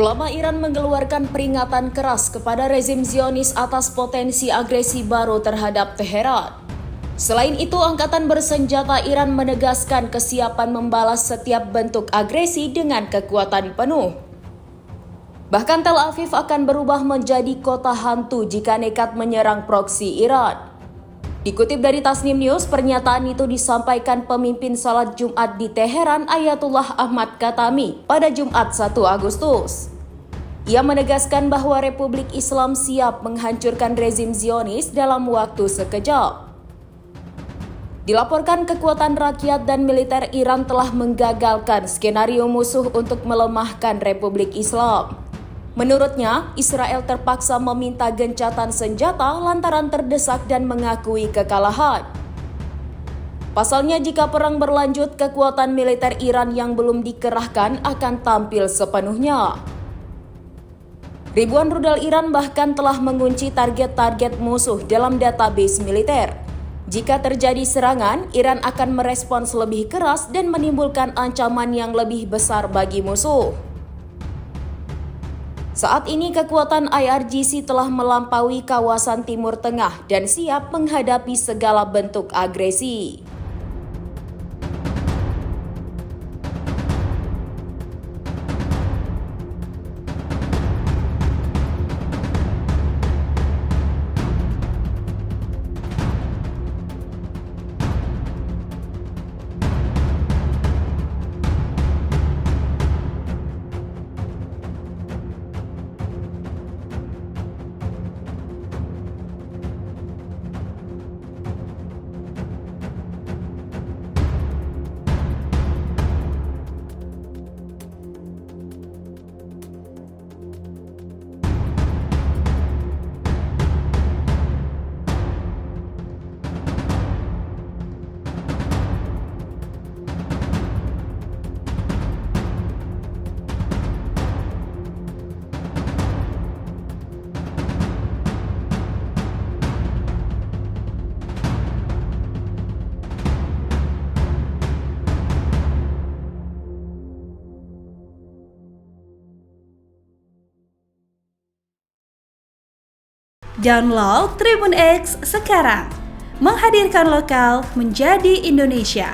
Ulama Iran mengeluarkan peringatan keras kepada rezim Zionis atas potensi agresi baru terhadap Teheran. Selain itu, Angkatan Bersenjata Iran menegaskan kesiapan membalas setiap bentuk agresi dengan kekuatan penuh. Bahkan Tel Aviv akan berubah menjadi kota hantu jika nekat menyerang proksi Iran. Dikutip dari Tasnim News, pernyataan itu disampaikan pemimpin salat Jumat di Teheran Ayatullah Ahmad Khatami pada Jumat 1 Agustus. Ia menegaskan bahwa Republik Islam siap menghancurkan rezim Zionis dalam waktu sekejap. Dilaporkan kekuatan rakyat dan militer Iran telah menggagalkan skenario musuh untuk melemahkan Republik Islam. Menurutnya, Israel terpaksa meminta gencatan senjata lantaran terdesak dan mengakui kekalahan. Pasalnya, jika perang berlanjut, kekuatan militer Iran yang belum dikerahkan akan tampil sepenuhnya. Ribuan rudal Iran bahkan telah mengunci target-target musuh dalam database militer. Jika terjadi serangan, Iran akan merespons lebih keras dan menimbulkan ancaman yang lebih besar bagi musuh. Saat ini kekuatan IRGC telah melampaui kawasan Timur Tengah dan siap menghadapi segala bentuk agresi. Download Tribun X sekarang, menghadirkan lokal menjadi Indonesia.